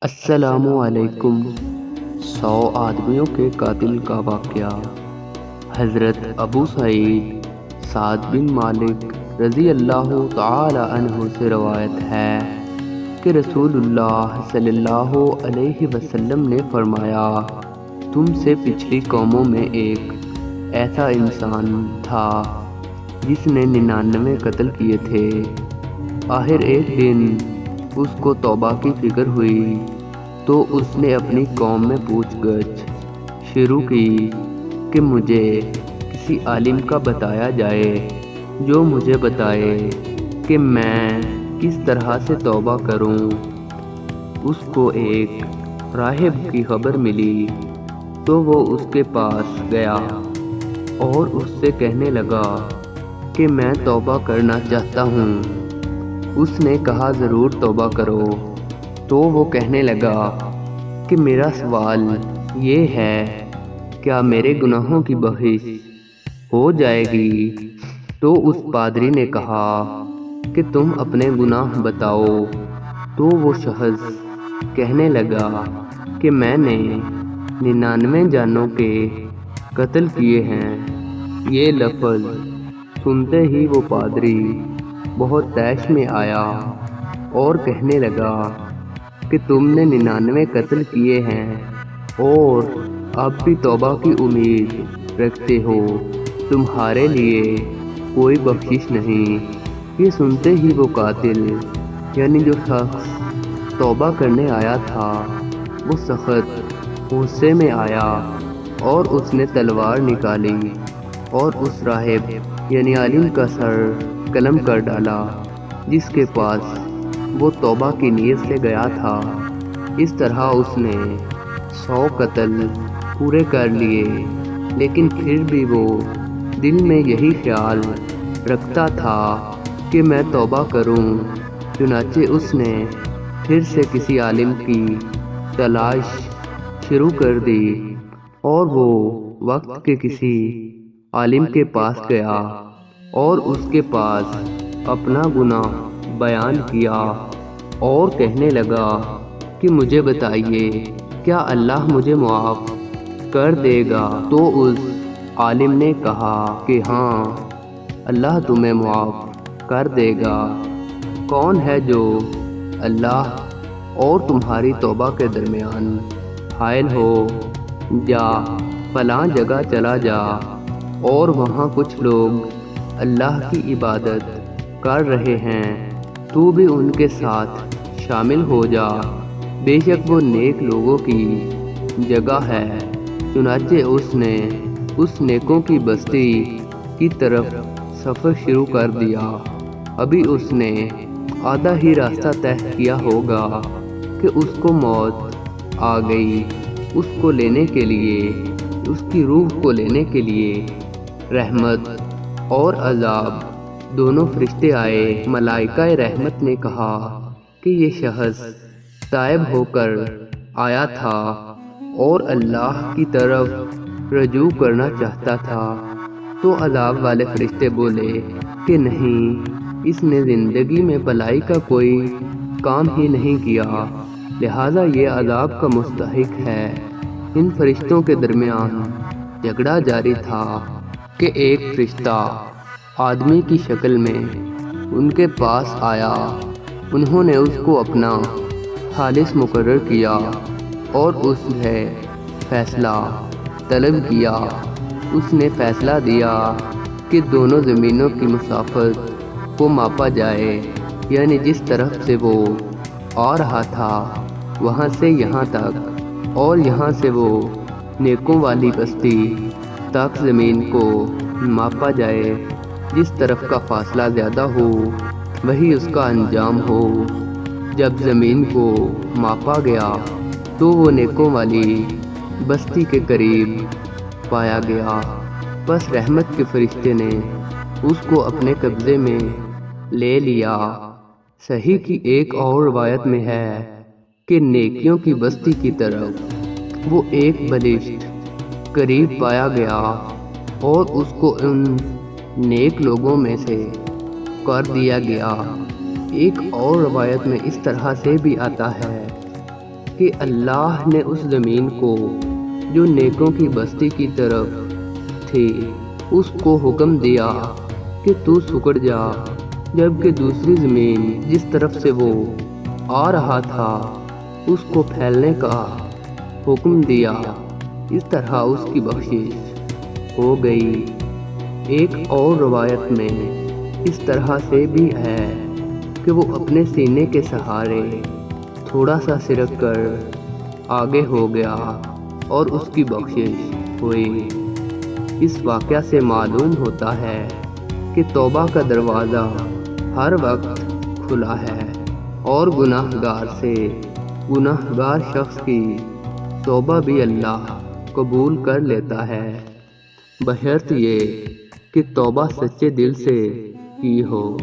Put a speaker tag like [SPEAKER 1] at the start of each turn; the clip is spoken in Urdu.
[SPEAKER 1] السلام علیکم۔ 100 آدمیوں کے قاتل کا واقعہ۔ حضرت ابو سعید سعد بن مالک رضی اللہ تعالی عنہ سے روایت ہے کہ رسول اللہ صلی اللہ علیہ وسلم نے فرمایا، تم سے پچھلی قوموں میں ایک ایسا انسان تھا جس نے 99 قتل کیے تھے۔ آخر ایک دن اس کو توبہ کی فکر ہوئی تو اس نے اپنی قوم میں پوچھ گچھ شروع کی کہ مجھے کسی عالم کا بتایا جائے جو مجھے بتائے کہ میں کس طرح سے توبہ کروں۔ اس کو ایک راہب کی خبر ملی تو وہ اس کے پاس گیا اور اس سے کہنے لگا کہ میں توبہ کرنا چاہتا ہوں۔ اس نے کہا ضرور توبہ کرو۔ تو وہ کہنے لگا کہ میرا سوال یہ ہے، کیا میرے گناہوں کی بخشش ہو جائے گی؟ تو اس پادری نے کہا کہ تم اپنے گناہ بتاؤ۔ تو وہ شخص کہنے لگا کہ میں نے 99 جانوں کے قتل کیے ہیں۔ یہ لفظ سنتے ہی وہ پادری بہت طیش میں آیا اور کہنے لگا کہ تم نے 99 قتل کیے ہیں اور اب بھی توبہ کی امید رکھتے ہو، تمہارے لیے کوئی بخشش نہیں۔ یہ سنتے ہی وہ قاتل یعنی جو شخص توبہ کرنے آیا تھا وہ سخت غصے میں آیا اور اس نے تلوار نکالی اور اس راہب یعنی عالم کا سر قلم کر ڈالا جس کے پاس وہ توبہ کی نیت سے گیا تھا۔ اس طرح اس نے 100 قتل پورے کر لیے، لیکن پھر بھی وہ دل میں یہی خیال رکھتا تھا کہ میں توبہ کروں۔ چنانچہ اس نے پھر سے کسی عالم کی تلاش شروع کر دی اور وہ وقت کے کسی عالم کے پاس گیا اور اس کے پاس اپنا گناہ بیان کیا اور کہنے لگا کہ مجھے بتائیے، کیا اللہ مجھے معاف کر دے گا؟ تو اس عالم نے کہا کہ ہاں، اللہ تمہیں معاف کر دے گا۔ کون ہے جو اللہ اور تمہاری توبہ کے درمیان حائل ہو؟ جا فلاں جگہ چلا جا اور وہاں کچھ لوگ اللہ کی عبادت کر رہے ہیں، تو بھی ان کے ساتھ شامل ہو جا، بے شک وہ نیک لوگوں کی جگہ ہے۔ چنانچہ اس نے اس نیکوں کی بستی کی طرف سفر شروع کر دیا۔ ابھی اس نے آدھا ہی راستہ طے کیا ہوگا کہ اس کو موت آ گئی۔ اس کو لینے کے لیے، اس کی روح کو لینے کے لیے رحمت اور عذاب دونوں فرشتے آئے۔ ملائکہ رحمت نے کہا کہ یہ شخص تائب ہو کر آیا تھا اور اللہ کی طرف رجوع کرنا چاہتا تھا۔ تو عذاب والے فرشتے بولے کہ نہیں، اس نے زندگی میں بھلائی کا کوئی کام ہی نہیں کیا، لہذا یہ عذاب کا مستحق ہے۔ ان فرشتوں کے درمیان جھگڑا جاری تھا کہ ایک فرشتہ آدمی کی شکل میں ان کے پاس آیا۔ انہوں نے اس کو اپنا خالص مقرر کیا اور اس سے فیصلہ طلب کیا۔ اس نے فیصلہ دیا کہ دونوں زمینوں کی مسافت کو ماپا جائے، یعنی جس طرف سے وہ آ رہا تھا وہاں سے یہاں تک، اور یہاں سے وہ نیکوں والی بستی تک زمین کو ماپا جائے۔ جس طرف کا فاصلہ زیادہ ہو وہی اس کا انجام ہو۔ جب زمین کو ماپا گیا تو وہ نیکوں والی بستی کے قریب پایا گیا۔ بس رحمت کے فرشتے نے اس کو اپنے قبضے میں لے لیا۔ صحیح کی ایک اور روایت میں ہے کہ نیکیوں کی بستی کی طرف وہ ایک بلشٹ قریب پایا گیا اور اس کو ان نیک لوگوں میں سے کر دیا گیا۔ ایک اور روایت میں اس طرح سے بھی آتا ہے کہ اللہ نے اس زمین کو جو نیکوں کی بستی کی طرف تھی اس کو حکم دیا کہ تو سکڑ جا، جبکہ دوسری زمین جس طرف سے وہ آ رہا تھا اس کو پھیلنے کا حکم دیا۔ اس طرح اس کی بخشش ہو گئی۔ ایک اور روایت میں اس طرح سے بھی ہے کہ وہ اپنے سینے کے سہارے تھوڑا سا سرک کر آگے ہو گیا اور اس کی بخشش ہوئی۔ اس واقعہ سے معلوم ہوتا ہے کہ توبہ کا دروازہ ہر وقت کھلا ہے اور گناہ گار شخص کی توبہ بھی اللہ قبول کر لیتا ہے، بشرط یہ کہ توبہ سچے دل سے کی ہو۔